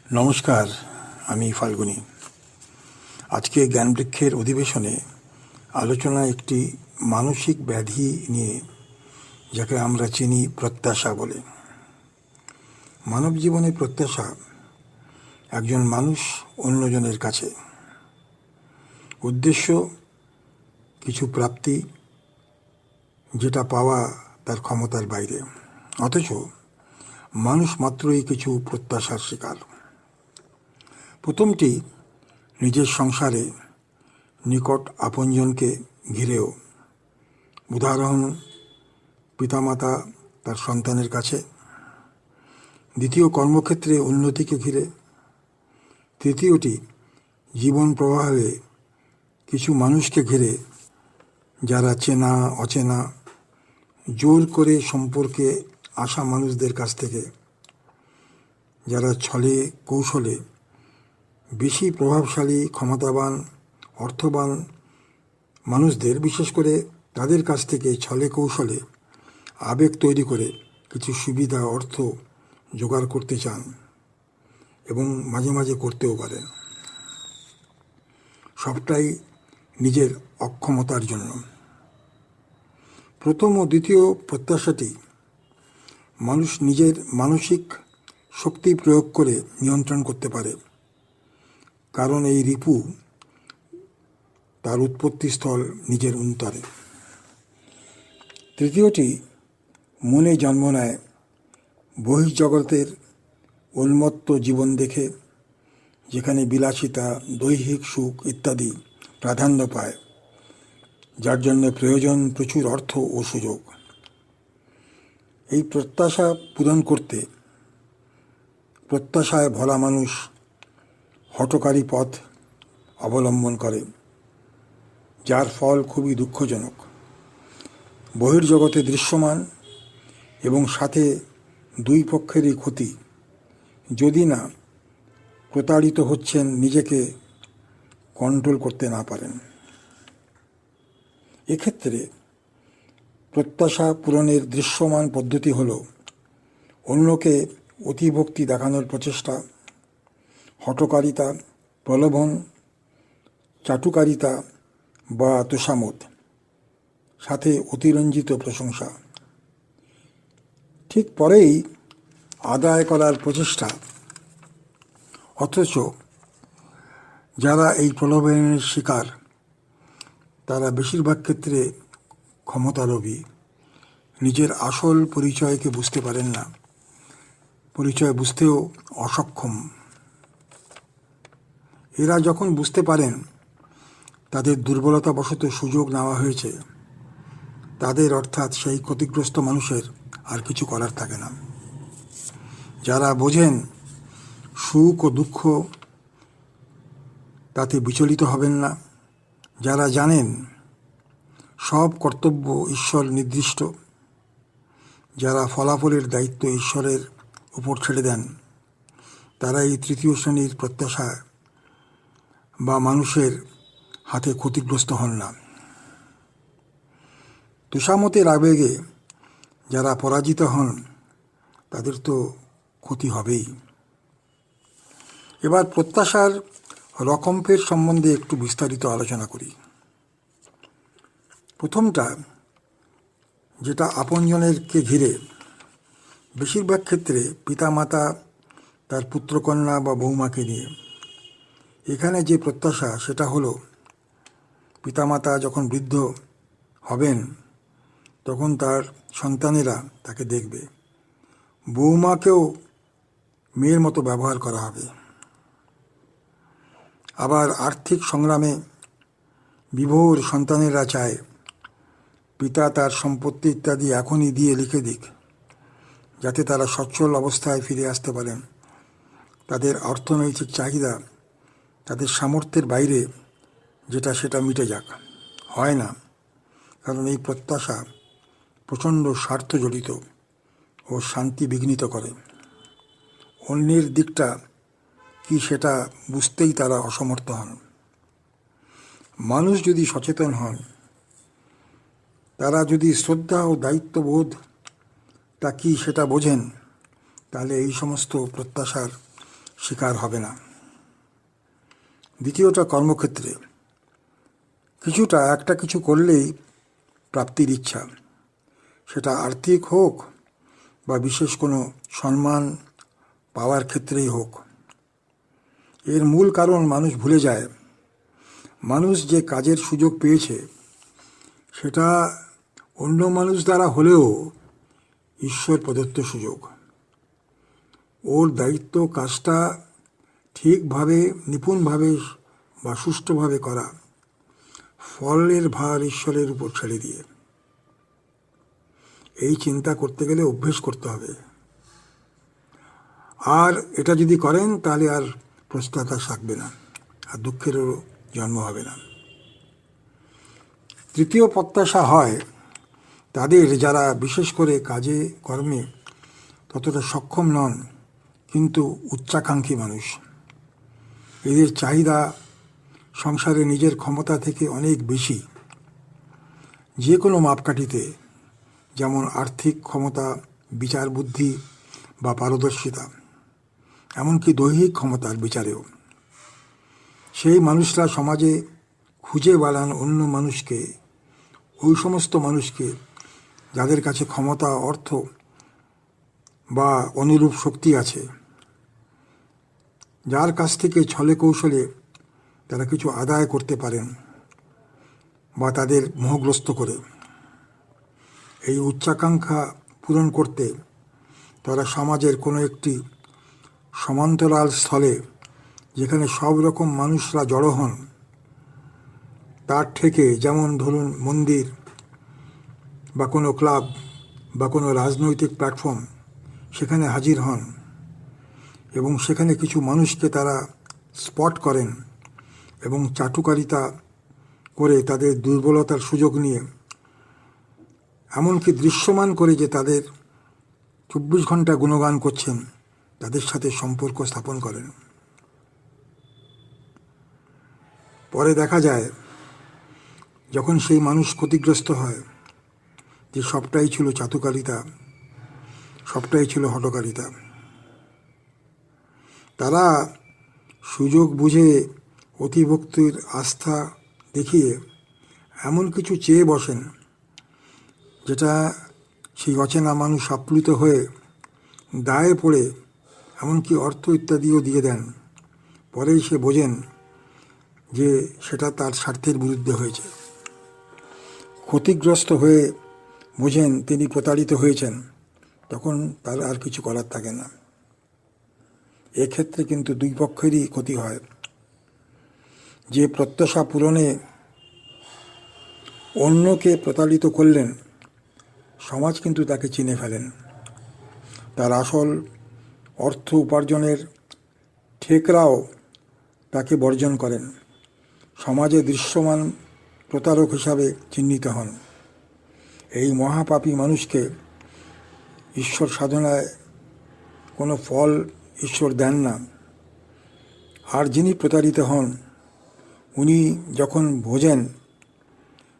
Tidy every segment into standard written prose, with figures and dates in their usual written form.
নমস্কার, আমি ফাল্গুনী। আজকে জ্ঞানবৃক্ষের অধিবেশনে আলোচনা একটি মানসিক ব্যাধি নিয়ে, যাকে আমরা চিনি প্রত্যাশা বলে। মানব জীবনে প্রত্যাশা একজন মানুষ অন্যজনের কাছে উদ্দেশ্য কিছু প্রাপ্তি, যেটা পাওয়া তার ক্ষমতার বাইরে, অথচ মানুষ মাত্রই কিছু প্রত্যাশার শিকার। প্রথমটি নিজের সংসারে নিকট আপনজনকে ঘিরেও, উদাহরণ পিতামাতা তার সন্তানের কাছে। দ্বিতীয়, কর্মক্ষেত্রে উন্নতিকে ঘিরে। তৃতীয়টি জীবন প্রবাহে কিছু মানুষকে ঘিরে, যারা চেনা অচেনা, জোর করে সম্পর্কে আসা মানুষদের কাছ থেকে, যারা ছলে কৌশলে বেশি প্রভাবশালী, ক্ষমতাবান, অর্থবান মানুষদের, বিশেষ করে তাদের কাছ থেকে ছলে কৌশলে আবেগ তৈরি করে কিছু সুবিধা, অর্থ জোগাড় করতে চান এবং মাঝে মাঝে করতেও পারেন। সবটাই নিজের অক্ষমতার জন্য। প্রথম ও দ্বিতীয় প্রত্যাশাটি মানুষ নিজের মানসিক শক্তি প্রয়োগ করে নিয়ন্ত্রণ করতে পারে, কারণ এই রিপু তার উৎপত্তিস্থল নিজের অন্তরে। তৃতীয়টি মনে জন্ম নেয় বহির্জগতের উন্মত্ত জীবন দেখে, যেখানে বিলাসিতা, দৈহিক সুখ ইত্যাদি প্রাধান্য পায়, যার জন্য প্রয়োজন প্রচুর অর্থ ও সুযোগ। এই প্রত্যাশা পূরণ করতে প্রত্যাশায় ভরা মানুষ হঠকারী পথ অবলম্বন করে, যার ফল খুবই দুঃখজনক, বহির্জগতে দৃশ্যমান এবং সাথে দুই পক্ষেরই ক্ষতি, যদি না প্রতারিত হচ্ছেন নিজেকে কন্ট্রোল করতে না পারেন। এক্ষেত্রে প্রত্যাশা পূরণের দৃশ্যমান পদ্ধতি হল অন্যকে অতিভক্তি দেখানোর প্রচেষ্টা, হঠকারিতা, প্রলোভন, চাটুকারিতা বা তোষামোদ, সাথে অতিরঞ্জিত প্রশংসা। ঠিক পরেই আদায় করার প্রচেষ্টা। অথচ যারা এই প্রলোভনের শিকার, তারা বেশিরভাগ ক্ষেত্রে ক্ষমতালোভী, নিজের আসল পরিচয়কে বুঝতে পারেন না, পরিচয় বুঝতেও অসক্ষম। এরা যখন বুঝতে পারেন তাদের দুর্বলতাবশত সুযোগ নেওয়া হয়েছে, তাদের অর্থাৎ সেই ক্ষতিগ্রস্ত মানুষের আর কিছু করার থাকে না। যারা বোঝেন সুখ ও দুঃখ, তাতে বিচলিত হবেন না, যারা জানেন সব কর্তব্য ঈশ্বর নির্দিষ্ট, যারা ফলাফলের দায়িত্ব ঈশ্বরের উপর ছেড়ে দেন, তারা এই তৃতীয় শ্রেণীর প্রত্যাশা বা মানুষের হাতে ক্ষতিগ্রস্ত হন না। তোষামতের আবেগে যারা পরাজিত হন, তাদের তো ক্ষতি হবেই। এবার প্রত্যাশার রকমফের সম্বন্ধে একটু বিস্তারিত আলোচনা করি। প্রথমটা, যেটা আপনজনেরকে ঘিরে, বেশিরভাগ ক্ষেত্রে পিতামাতা তার পুত্রকন্যা বা বৌমাকে নিয়ে। এখানে যে প্রত্যাশা, সেটা হলো পিতামাতা যখন বৃদ্ধ হবেন তখন তার সন্তানেরা তাকে দেখবে, বৌমাকেও মেয়ের মতো ব্যবহার করা হবে। আবার আর্থিক সংগ্রামে বিভোর সন্তানেরা চায় পিতা তার সম্পত্তি ইত্যাদি এখনই দিয়ে লিখে দিক, যাতে তারা সচ্ছল অবস্থায় ফিরে আসতে পারেন। তাদের অর্থনৈতিক চাহিদা তাদের সামর্থ্যের বাইরে যেটা, সেটা মিটে যাক। হয় না, কারণ এই প্রত্যাশা প্রচণ্ড স্বার্থজড়িত ও শান্তি বিঘ্নিত করে। অন্যের দিকটা কি সেটা বুঝতেই তারা অসমর্থ হন। মানুষ যদি সচেতন হন, তারা যদি শ্রদ্ধা ও দায়িত্ববোধটা কি সেটা বোঝেন, তাহলে এই সমস্ত প্রত্যাশার শিকার হবে না। দ্বিতীয়টা, কর্মক্ষেত্রে কিছুটা একটা কিছু করলেই প্রাপ্তির ইচ্ছা, সেটা আর্থিক হোক বা বিশেষ কোনো সম্মান পাওয়ার ক্ষেত্রেই হোক। এর মূল কারণ মানুষ ভুলে যায় মানুষ যে কাজের সুযোগ পেয়েছে সেটা অন্য মানুষ দ্বারা হলেও ঈশ্বর প্রদত্ত সুযোগ। ওর দায়িত্ব কাজটা ঠিকভাবে, নিপুণভাবে বা সুষ্ঠুভাবে করা, ফলের ভার ঈশ্বরের উপর ছেড়ে দিয়ে। এই চিন্তা করতে গেলে অভ্যেস করতে হবে। আর এটা যদি করেন তাহলে আর পশ্চাতাপ থাকবে না, আর দুঃখেরও জন্ম হবে না। তৃতীয় প্রত্যাশা হয় তাদের যারা বিশেষ করে কাজে কর্মে ততটা সক্ষম নন কিন্তু উচ্চাকাঙ্ক্ষী মানুষ। এদের চাহিদা সংসারে নিজের ক্ষমতা থেকে অনেক বেশি। যে কোনো মাপকাঠিতে, যেমন আর্থিক ক্ষমতা, বিচার বুদ্ধি বা পারদর্শিতা, এমনকি দৈহিক ক্ষমতার বিচারেও। সেই মানুষরা সমাজে খুঁজে বেড়ান অন্য মানুষকে, ওই সমস্ত মানুষকে যাদের কাছে ক্ষমতা, অর্থ বা অনুরূপ শক্তি আছে, যার কাছ থেকে ছলে কৌশলে তারা কিছু আদায় করতে পারেন বা তাদের মোহগ্রস্ত করে। এই উচ্চাকাঙ্ক্ষা পূরণ করতে তারা সমাজের কোনো একটি সমান্তরাল স্থলে, যেখানে সব রকম মানুষরা জড়ো হন, তার থেকে, যেমন ধরুন মন্দির বা কোনো ক্লাব বা কোনো রাজনৈতিক প্ল্যাটফর্ম, সেখানে হাজির হন এবং সেখানে কিছু মানুষকে তারা স্পট করেন এবং চাটুকারিতা করে তাদের দুর্বলতার সুযোগ নিয়ে, এমনকি দৃশ্যমান করে যে তাদের 24 ঘন্টা গুণগান করছেন, তাদের সাথে সম্পর্ক স্থাপন করেন। পরে দেখা যায় যখন সেই মানুষ ক্ষতিগ্রস্ত হয় যে সবটাই ছিল চাতুকারিতা, সবটাই ছিল হঠকারিতা। তারা সুযোগ বুঝে অতিভক্তির আস্থা দেখিয়ে এমন কিছু চেয়ে বসেন যেটা সেই অচেনা মানুষ আপ্লুত হয়ে দায়ে পড়ে এমনকি অর্থ ইত্যাদিও দিয়ে দেন। পরেই সে বোঝেন যে সেটা তার স্বার্থের বিরুদ্ধে হয়েছে। ক্ষতিগ্রস্ত হয়ে বোঝেন তিনি প্রতারিত হয়েছেন, তখন তার আর কিছু করার থাকে না। এক্ষেত্রে কিন্তু দুই পক্ষেরই ক্ষতি হয়। যে প্রত্যাশা পূরণে অন্যকে প্রতারিত করলেন, সমাজ কিন্তু তাকে চিনে ফেলেন। তার আসল অর্থ উপার্জনের ঠেকরাও তাকে বর্জন করেন। সমাজে দৃশ্যমান প্রতারক হিসাবে চিহ্নিত হন। এই মহাপাপী মানুষকে ঈশ্বর সাধনায় কোনো ফল ঈশ্বর দেন না। আর যিনি প্রতারিত হন, উনি যখন বোঝেন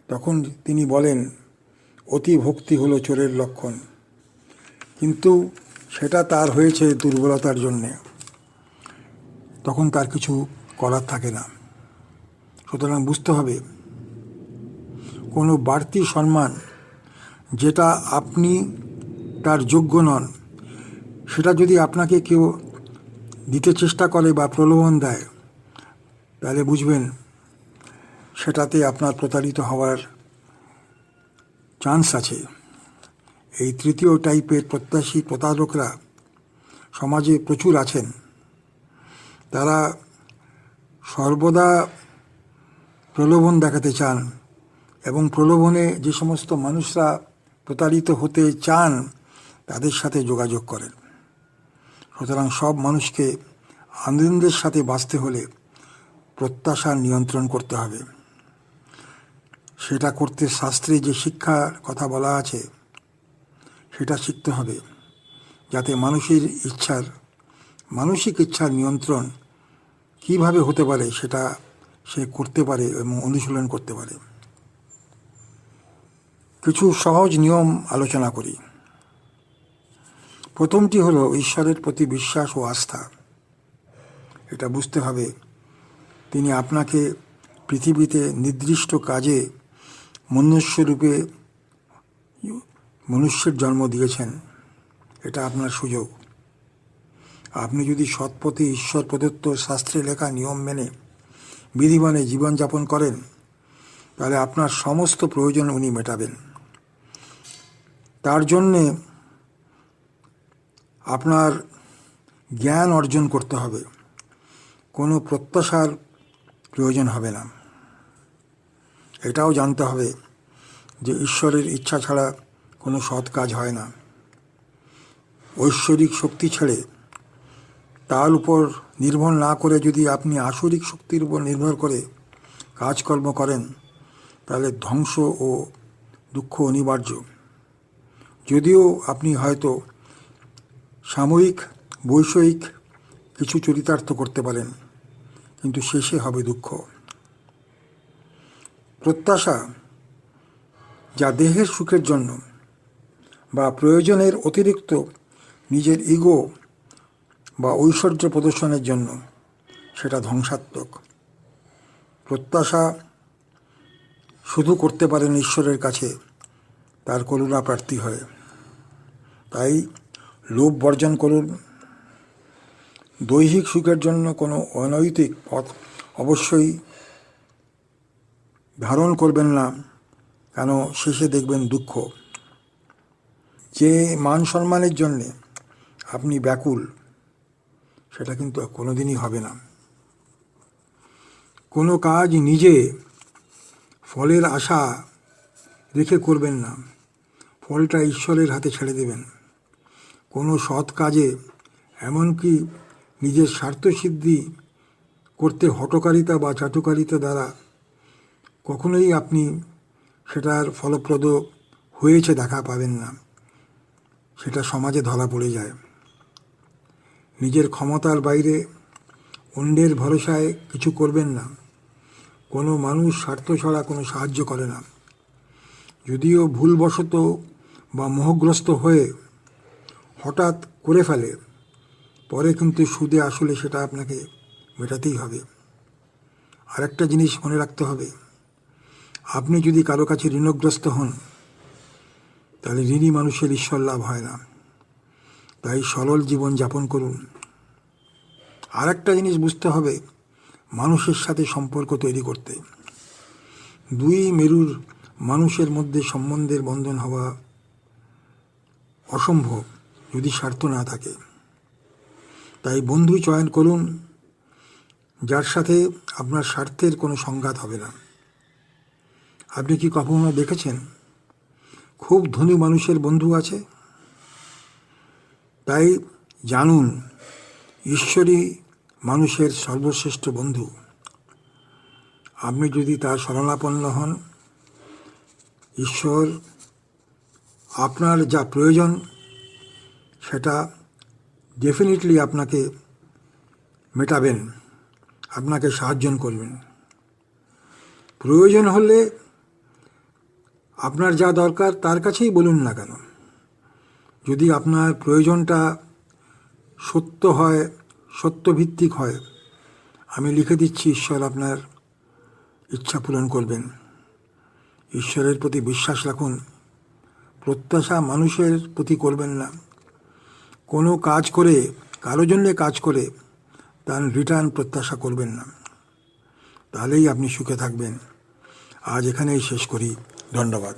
তখন তিনি বলেন, অতি ভক্তি হলো চোরের লক্ষণ। কিন্তু সেটা তার হয়েছে দুর্বলতার জন্যে, তখন তার কিছু করার থাকে না। সুতরাং বুঝতে হবে, কোনো বাড়তি সম্মান যেটা আপনি তার যোগ্য নন, সেটা যদি আপনাকে কেউ দিতে চেষ্টা করে বা প্রলোভন দেয়, তাহলে বুঝবেন সেটাতে আপনার প্রতারিত হওয়ার চান্স আছে। এই তৃতীয় টাইপের প্রত্যাশী প্রতারকরা সমাজে প্রচুর আছেন। তারা সর্বদা প্রলোভন দেখাতে চান এবং প্রলোভনে যে সমস্ত মানুষরা প্রতারিত হতে চান তাদের সাথে যোগাযোগ করেন। সুতরাং সব মানুষকে আনন্দের সাথে বাঁচতে হলে প্রত্যাশা নিয়ন্ত্রণ করতে হবে। সেটা করতে শাস্ত্রে যে শিক্ষার কথা বলা আছে সেটা শিখতে হবে, যাতে মানসিক ইচ্ছার নিয়ন্ত্রণ কিভাবে হতে পারে সেটা সে করতে পারে এবং অনুশীলন করতে পারে। কিছু সহজ নিয়ম আলোচনা করি। প্রথমটি হলো ঈশ্বরের প্রতি বিশ্বাস ও আস্থা। এটা বুঝতে হবে তিনি আপনাকে পৃথিবীতে নির্দিষ্ট কাজে মনুষ্যরূপে মনুষ্যের জন্ম দিয়েছেন। এটা আপনার সুযোগ। আপনি যদি সৎপথে ঈশ্বর প্রদত্ত শাস্ত্রে লেখা নিয়ম মেনে বিধিমানে জীবনযাপন করেন, তাহলে আপনার সমস্ত প্রয়োজন উনি মেটাবেন। তার জন্যে আপনার জ্ঞান অর্জন করতে হবে, কোনো প্রত্যাশার প্রয়োজন হবে না। এটাও জানতে হবে যে ঈশ্বরের ইচ্ছা ছাড়া কোনো সৎ কাজ হয় না। ঐশ্বরিক শক্তি ছেড়ে তার উপর নির্ভর না করে যদি আপনি আসরিক শক্তির উপর নির্ভর করে কাজকর্ম করেন, তাহলে ধ্বংস ও দুঃখ অনিবার্য। যদিও আপনি হয়তো সাময়িক বৈষয়িক কিছু চরিতার্থ করতে পারেন, কিন্তু শেষে হবে দুঃখ। প্রত্যাশা যা দেহের সুখের জন্য বা প্রয়োজনের অতিরিক্ত নিজের ইগো বা ঐশ্বর্য প্রদর্শনের জন্য, সেটা ধ্বংসাত্মক। প্রত্যাশা শুধু করতে পারেন ঈশ্বরের কাছে তার করুণা প্রার্থী হয়ে। তাই লোভ বর্জন করুন। দৈহিক সুখের জন্য কোনো অনৈতিক পথ অবশ্যই ধারণ করবেন না, কেন শেষে দেখবেন দুঃখ। যে মান সম্মানের জন্যে আপনি ব্যাকুল, সেটা কিন্তু কোনোদিনই হবে না। কোনো কাজ নিজে ফলের আশা রেখে করবেন না, ফলটা ঈশ্বরের হাতে ছেড়ে দেবেন। কোনো সৎ কাজে এমনকি নিজের স্বার্থসিদ্ধি করতে হঠকারিতা বা চাটুকারিতা দ্বারা কখনোই আপনি সেটার ফলপ্রদ হয়েছে দেখা পাবেন না। সেটা সমাজে ধরা পড়ে যায়। নিজের ক্ষমতার বাইরে অন্যের ভরসায় কিছু করবেন না। কোনো মানুষ স্বার্থ ছাড়া কোনো সাহায্য করে না। যদিও ভুলবশত বা মোহগ্রস্ত হয়ে হঠাৎ করে ফেলে, পরে কিন্তু সুদে আসলে সেটা আপনাকে মেটাতেই হবে। আরেকটা জিনিস মনে রাখতে হবে, আপনি যদি কারো কাছে ঋণগ্রস্ত হন, তাহলে ঋণী মানুষের ঈশ্বর লাভ হয় না। তাই সরল জীবন যাপন করুন। আরেকটা জিনিস বুঝতে হবে, মানুষের সাথে সম্পর্ক তৈরি করতে দুই মেরুর মানুষের মধ্যে সম্বন্ধের বন্ধন হওয়া অসম্ভব যদি স্বার্থ না থাকে। তাই বন্ধু চয়ন করুন যার সাথে আপনার স্বার্থের কোনো সংঘাত হবে না। আপনি কি কখনো দেখেছেন খুব ধনী মানুষের বন্ধু আছে? তাই জানুন, ঈশ্বরই মানুষের সর্বশ্রেষ্ঠ বন্ধু। আপনি যদি তার শরণাপন্ন হন, ঈশ্বর আপনার যা প্রয়োজন সেটা ডেফিনেটলি আপনাকে মেটাবেন, আপনাকে সাহায্য করবেন। প্রয়োজন হলে আপনার যা দরকার তার কাছেই বলুন না কেন। যদি আপনার প্রয়োজনটা সত্য হয়, সত্যভিত্তিক হয়, আমি লিখে দিচ্ছি ঈশ্বর আপনার ইচ্ছা পূরণ করবেন। ঈশ্বরের প্রতি বিশ্বাস রাখুন। প্রত্যাশা মানুষের প্রতি করবেন না। কোনো কাজ করে, কারো জন্যে কাজ করে তার রিটার্ন প্রত্যাশা করবেন না, তাহলেই আপনি সুখে থাকবেন। আজ এখানেই শেষ করি। ধন্যবাদ।